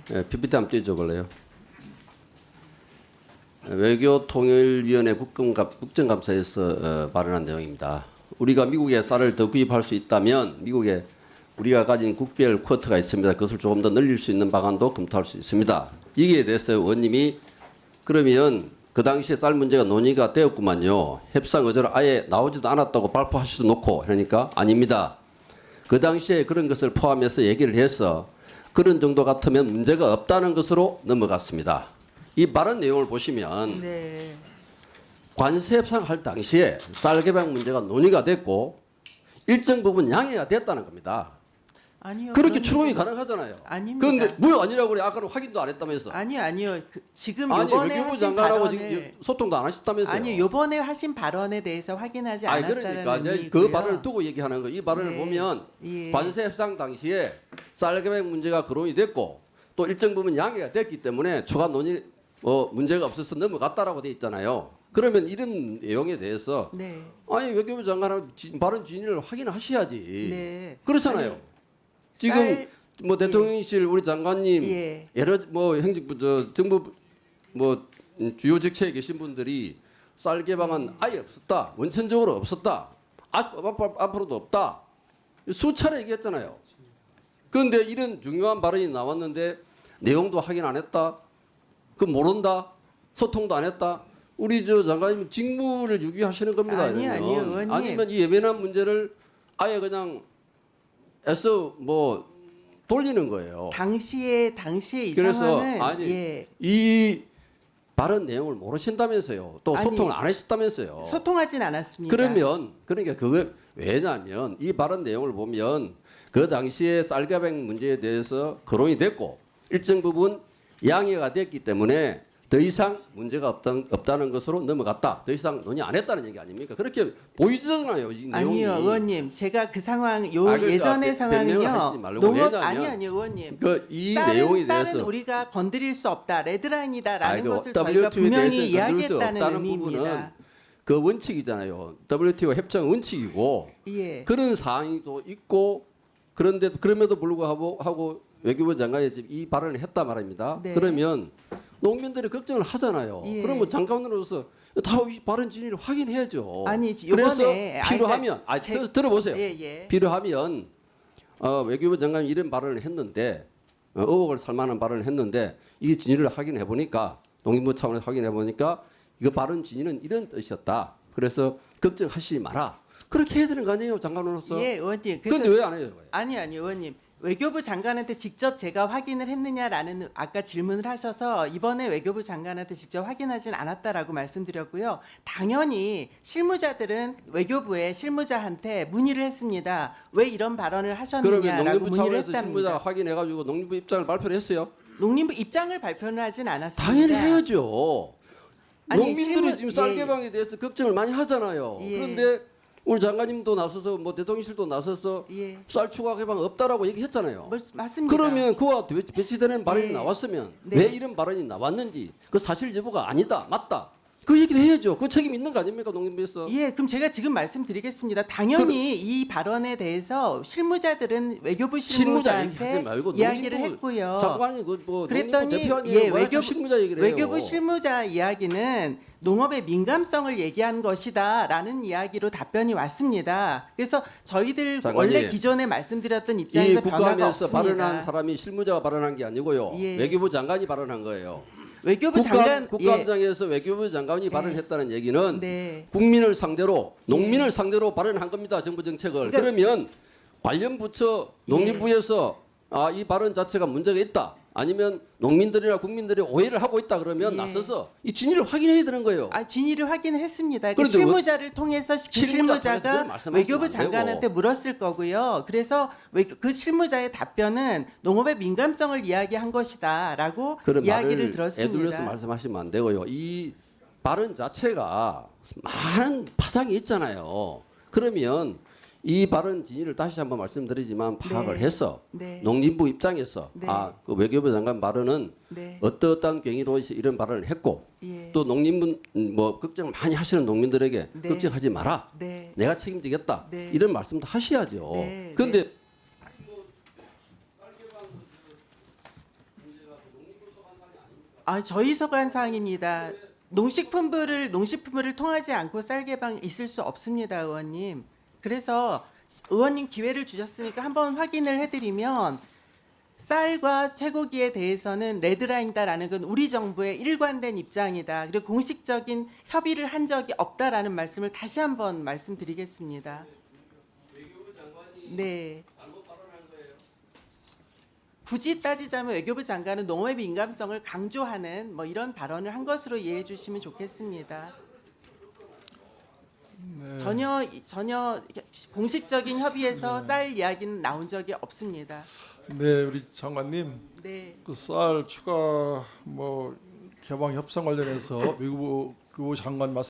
PPT 한번 띄워줘볼래요? 외교통일위원회 국정감사에서 발언한 내용입니다. 우리가 미국의 쌀을 더 구입할 수 있다면 미국에 우리가 가진 국별 쿼터가 있습니다. 그것을 조금 더 늘릴 수 있는 방안도 검토할 수 있습니다. 이게 대해서 의원님이 그러면 그 당시에 쌀 문제가 논의가 되었구만요. 협상 의제로 아예 나오지도 않았다고 발표하시도 놓고 그러니까 아닙니다. 그 당시에 그런 것을 포함해서 얘기를 해서 그런 정도 같으면 문제가 없다는 것으로 넘어갔습니다. 이 발언 내용을 보시면 네. 관세 협상할 당시에 쌀 개발 문제가 논의가 됐고 일정 부분 양해가 됐다는 겁니다. 아니요. 그렇게 그런 추론이 얘기는 가능하잖아요. 아닙니다. 그런데 뭐 아니라고 그래? 아까는 확인도 안 했다면서. 아니요. 지금 아니 요번에 외교부 하신 장관하고 발언을 지금 소통도 안 하셨다면서요. 아니 요번에 하신 발언에 대해서 확인하지 아니 않았다는 그러니까 이제 의미고요. 그 발언을 두고 얘기하는 거. 이 발언을 네. 보면 예. 관세 협상 당시에 쌀 개발 문제가 거론이 됐고 또 일정 부분 양해가 됐기 때문에 추가 논의 문제가 없어서 넘어갔다라고 돼 있잖아요. 그러면 이런 내용에 대해서 네. 아니 외교부 장관하고 발언 진위를 확인하셔야지. 네. 그렇잖아요. 아니, 지금 쌀- 뭐 대통령실 우리 장관님 예. 여러 뭐 행정부 정부 뭐 주요 직책에 계신 분들이 쌀 개방은 아예 없었다. 원천적으로 없었다. 앞으로도 없다. 수차례 얘기했잖아요. 그런데 이런 중요한 발언이 나왔는데 내용도 확인 안 했다. 그 모른다. 소통도 안 했다. 우리 저 장관님 직무를 유기하시는 겁니다. 아니요, 이러면. 의원님. 아니면 이 예민한 문제를 아예 그냥 애써 뭐 돌리는 거예요. 당시에 이 그래서 상황은 아니 예. 이 발언 내용을 모르신다면서요. 또 아니, 소통을 안 하셨다면서요. 소통하진 않았습니다. 그러면 그러니까 그거 왜냐하면 이 발언 내용을 보면 그 당시에 쌀가방 문제에 대해서 거론이 됐고 일정 부분 양해가 됐기 때문에 더 이상 문제가 없다는 것으로 넘어갔다. 더 이상 논의 안 했다는 얘기 아닙니까? 그렇게 보이잖아요. 이 내용이. 아니요, 의원님. 제가 그 상황 그러니까 예전의 변명을 하시지 상황은요. 말고 왜냐하면 아니요, 의원님. 이 내용에 쌀은 대해서 우리가 건드릴 수 없다. 레드라인이다라는 아이고, 것을 저희가 WTO에 분명히 대해서 이야기했다는 없다는 의미입니다. 부분은 그 원칙이잖아요. WTO 협정 원칙이고 예. 그런 사항도 있고 그런데 그럼에도 불구하고 외교부 장관이 지금 이 발언을 했단 말입니다. 네. 그러면 농민들이 걱정을 하잖아요. 예. 그러면 장관으로서 다 이 발언 진위를 확인해야죠. 아니, 그래서 요번에 필요하면 들어보세요. 예. 필요하면 외교부 장관이 이런 발언을 했는데 의혹을 살만한 발언을 했는데 이 진위를 확인해 보니까 농림부 차원에서 확인해 보니까 이거 발언 진위는 이런 뜻이었다. 그래서 걱정하시지 마라. 그렇게 해야 되는 거 아니에요, 장관으로서? 예, 의원님. 그래서 그런데 왜 안 해요? 아니, 의원님. 외교부 장관한테 직접 제가 확인을 했느냐라는 아까 질문을 하셔서 이번에 외교부 장관한테 직접 확인하진 않았다라고 말씀드렸고요. 당연히 실무자들은 외교부의 실무자한테 문의를 했습니다. 왜 이런 발언을 그러면 하셨느냐라고 농림부 문의를 차원에서 실무자 했답니다. 확인해가지고 농림부 입장을 발표를 했어요? 농림부 입장을 발표는 하진 않았습니다. 당연히 해야죠. 아니, 농민들이 지금 쌀 예. 개방에 대해서 걱정을 많이 하잖아요. 예. 그런데 우리 장관님도 나서서 뭐 대통령실도 나서서 예. 쌀 추가 개방 없다라고 얘기했잖아요. 맞습니다. 그러면 그와 배치되는 발언이 네. 나왔으면 네. 왜 이런 발언이 나왔는지 그 사실 여부가 아니다 맞다 그 얘기를 해야죠. 그 책임 있는 거 아닙니까 농림부에서? 예, 그럼 제가 지금 말씀드리겠습니다. 당연히 이 발언에 대해서 실무자들은 외교부 실무자 얘기하지 실무자한테 말고 이야기를 농림부 했고요. 장관이 그뭐 그랬더니 대표하니 예, 실무자 얘기를 해요. 외교부 실무자 이야기는 농업의 민감성을 얘기한 것이다라는 이야기로 답변이 왔습니다. 그래서 저희들 장관님, 원래 기존에 말씀드렸던 이 입장에서 변화가 국감에서 없습니다. 발언한 사람이 실무자가 발언한 게 아니고요. 예. 외교부 장관이 발언한 거예요. 외교부 장관 국감장에서 외교부 장관이 발언했다는 얘기는 네. 국민을 상대로 농민을 상대로 발언한 겁니다. 정부 정책을. 그러니까 그러면 관련 부처 농림부에서 이 발언 자체가 문제가 있다. 아니면 농민들이나 국민들이 오해를 하고 있다 그러면 예. 나서서 이 진위를 확인해야 되는 거예요. 진위를 확인을 했습니다. 그 그런데 실무자를 통해서 그 실무자 통해서 그걸 실무자가 말씀하시면 외교부 안 되고. 장관한테 물었을 거고요. 그래서 그 실무자의 답변은 농업의 민감성을 이야기한 것이다라고 그런 이야기를 말을 들었습니다. 애둘러서 말씀하시면 안 되고요. 이 발언 자체가 많은 파장이 있잖아요. 그러면 이 발언 진위를 다시 한번 말씀드리지만 파악을 네. 해서 네. 농림부 입장에서 네. 그 외교부 장관 발언은 네. 어떠한 경위로 이런 발언을 했고 예. 또 농민분 뭐 걱정 많이 하시는 농민들에게 네. 걱정하지 마라. 네. 내가 책임지겠다. 네. 이런 말씀도 하셔야죠. 네. 그런데 저희 소관 사항입니다. 농식품부를 통하지 않고 쌀 개방 있을 수 없습니다, 의원님. 그래서 의원님 기회를 주셨으니까 한번 확인을 해드리면 쌀과 쇠고기에 대해서는 레드라인이다라는 건 우리 정부의 일관된 입장이다. 그리고 공식적인 협의를 한 적이 없다라는 말씀을 다시 한번 말씀드리겠습니다. 네. 굳이 따지자면 외교부 장관은 농업의 민감성을 강조하는 뭐 이런 발언을 한 것으로 이해해 주시면 좋겠습니다. 네. 전혀 공식적인 협의에서 쌀 이야기는 나온 적이 없습니다. 네, 우리 장관님, 네. 그 쌀 추가 뭐 개방 협상 관련해서 외교부 장관 말씀